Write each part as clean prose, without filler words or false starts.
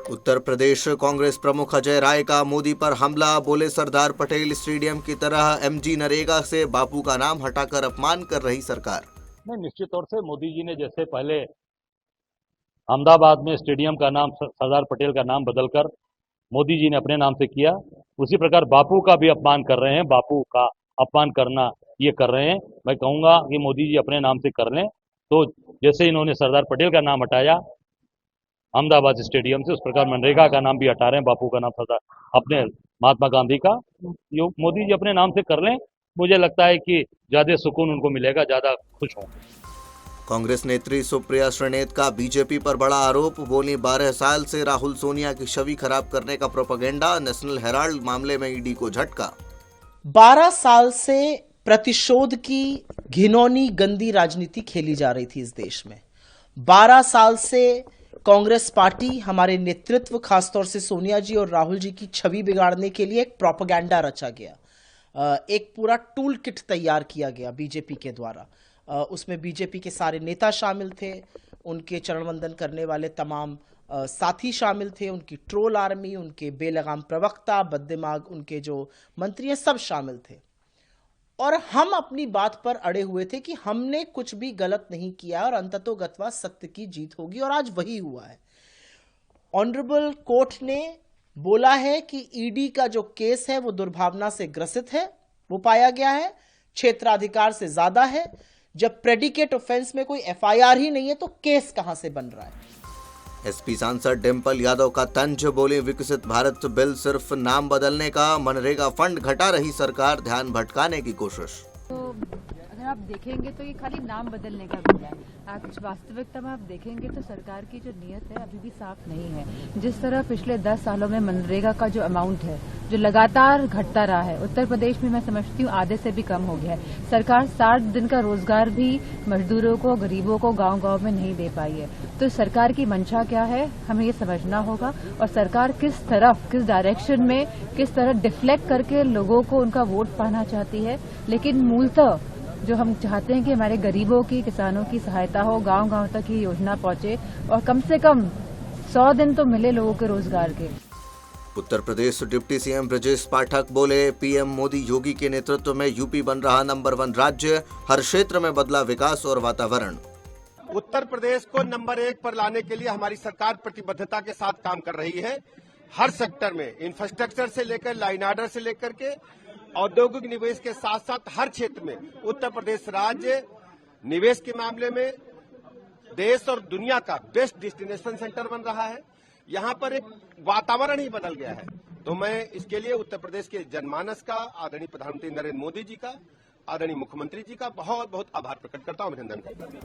उत्तर प्रदेश कांग्रेस प्रमुख अजय राय का मोदी पर हमला, बोले सरदार पटेल स्टेडियम की तरह एमजी नरेगा से बापू का नाम हटाकर अपमान कर रही सरकार। नहीं, निश्चित तौर से मोदी जी ने जैसे पहले अहमदाबाद में स्टेडियम का नाम सरदार पटेल का नाम बदलकर मोदी जी ने अपने नाम से किया, उसी प्रकार बापू का भी अपमान कर रहे हैं। बापू का अपमान करना ये कर रहे हैं। मैं कहूंगा कि मोदी जी अपने नाम से कर लें, तो जैसे इन्होंने सरदार पटेल का नाम हटाया अहमदाबाद स्टेडियम से, उस प्रकार मनरेगा का नाम भी हटा रहे हैं, बापू का नाम सरदार अपने महात्मा गांधी का मोदी जी अपने नाम से कर लें। मुझे लगता है कि ज्यादा सुकून उनको मिलेगा, ज्यादा खुश होंगे। कांग्रेस नेत्री सुप्रिया श्रीनेत का बीजेपी पर बड़ा आरोप, बोली 12 साल से राहुल सोनिया की छवि खराब करने का प्रोपेगेंडा, नेशनल हेराल्ड मामले में ईडी को झटका। 12 साल से प्रतिशोध की घिनौनी गंदी राजनीति खेली जा रही थी इस देश में। 12 साल से कांग्रेस पार्टी, हमारे नेतृत्व, खासतौर से सोनिया जी और राहुल जी की छवि बिगाड़ने के लिए एक प्रोपेगेंडा रचा गया, एक पूरा टूल किट तैयार किया गया बीजेपी के द्वारा। उसमें बीजेपी के सारे नेता शामिल थे, उनके चरण वंदन करने वाले तमाम साथी शामिल थे, उनकी ट्रोल आर्मी, उनके बेलगाम प्रवक्ता, बददिमाग उनके जो मंत्री हैं, सब शामिल थे। और हम अपनी बात पर अड़े हुए थे कि हमने कुछ भी गलत नहीं किया और अंततोगत्वा सत्य की जीत होगी, और आज वही हुआ है। ऑनरेबल कोर्ट ने बोला है कि ईडी का जो केस है वो दुर्भावना से ग्रसित है, वो पाया गया है, क्षेत्राधिकार से ज्यादा है। जब प्रेडिकेट ऑफेंस में कोई एफआईआर ही नहीं है तो केस कहां से बन रहा है। एसपी सांसद डिंपल यादव का तंज, बोले विकसित भारत बिल सिर्फ नाम बदलने का, मनरेगा फंड घटा रही सरकार, ध्यान भटकाने की कोशिश। तो अगर आप देखेंगे तो ये खाली नाम बदलने का बिल है। आप वास्तविकता में आप देखेंगे तो सरकार की जो नीयत है अभी भी साफ नहीं है। जिस तरह पिछले 10 सालों में मनरेगा का जो अमाउंट है जो लगातार घटता रहा है, उत्तर प्रदेश में मैं समझती हूँ आधे से भी कम हो गया है। सरकार 60 दिन का रोजगार भी मजदूरों को, गरीबों को गांव-गांव में नहीं दे पाई है। तो सरकार की मंशा क्या है, हमें ये समझना होगा, और सरकार किस तरफ, किस डायरेक्शन में, किस तरह डिफ्लेक्ट करके लोगों को उनका वोट पाना चाहती है। लेकिन मूलतः जो हम चाहते हैं कि हमारे गरीबों की, किसानों की सहायता हो, गांव-गांव तक ये योजना पहुंचे और कम से कम 100 दिन तो मिले लोगों के रोजगार के। उत्तर प्रदेश डिप्टी सीएम ब्रजेश पाठक बोले, पीएम मोदी योगी के नेतृत्व में यूपी बन रहा नंबर 1 राज्य, हर क्षेत्र में बदला विकास और वातावरण। उत्तर प्रदेश को नंबर 1 पर लाने के लिए हमारी सरकार प्रतिबद्धता के साथ काम कर रही है। हर सेक्टर में, इंफ्रास्ट्रक्चर से लेकर लाइन ऑर्डर से लेकर के औद्योगिक निवेश के साथ साथ हर क्षेत्र में उत्तर प्रदेश राज्य निवेश के मामले में देश और दुनिया का बेस्ट डेस्टिनेशन सेंटर बन रहा है। यहाँ पर एक वातावरण ही बदल गया है। तो मैं इसके लिए उत्तर प्रदेश के जनमानस का, आदरणीय प्रधानमंत्री नरेंद्र मोदी जी का, आदरणीय मुख्यमंत्री जी का बहुत बहुत आभार प्रकट करता हूँ, अभिनंदन करता हूँ।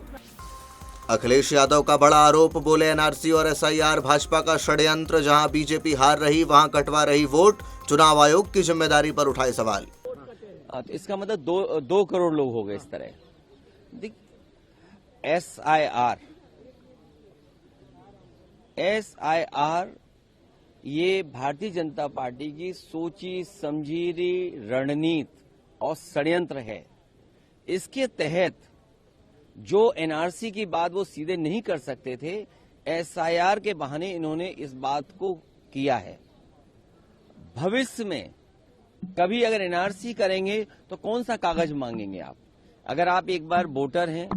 अखिलेश यादव का बड़ा आरोप, बोले एनआरसी और एसआईआर भाजपा का षड्यंत्र, जहां बीजेपी हार रही वहां कटवा रही वोट, चुनाव आयोग की जिम्मेदारी पर उठाए सवाल। तो इसका मतलब 2 करोड़ लोग हो गए इस तरह। एसआईआर ये भारतीय जनता पार्टी की सोची समझी रणनीति और षड्यंत्र है। इसके तहत जो एनआरसी की बात वो सीधे नहीं कर सकते थे, एसआईआर के बहाने इन्होंने इस बात को किया है। भविष्य में कभी अगर एनआरसी करेंगे तो कौन सा कागज मांगेंगे आप? अगर आप एक बार वोटर हैं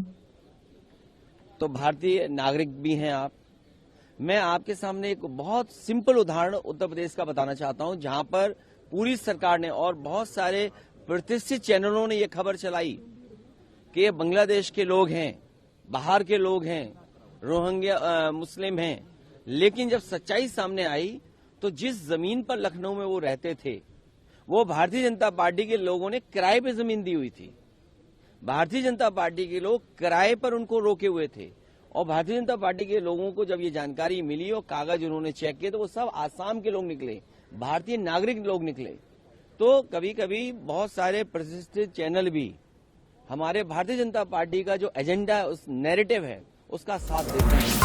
तो भारतीय नागरिक भी हैं आप। मैं आपके सामने एक बहुत सिंपल उदाहरण उत्तर प्रदेश का बताना चाहता हूं, जहां पर पूरी सरकार ने और बहुत सारे प्रतिष्ठित चैनलों ने यह खबर चलाई कि ये बांग्लादेश के लोग हैं, बाहर के लोग हैं, रोहिंग्या मुस्लिम हैं। लेकिन जब सच्चाई सामने आई तो जिस जमीन पर लखनऊ में वो रहते थे वो भारतीय जनता पार्टी के लोगों ने किराए पे जमीन दी हुई थी। भारतीय जनता पार्टी के लोग किराए पर उनको रोके हुए थे, और भारतीय जनता पार्टी के लोगों को जब ये जानकारी मिली और कागज उन्होंने चेक किए तो वो सब आसाम के लोग निकले, भारतीय नागरिक लोग निकले। तो कभी कभी बहुत सारे प्रतिष्ठित चैनल भी हमारे भारतीय जनता पार्टी का जो एजेंडा है, उस नैरेटिव है, उसका साथ देते हैं।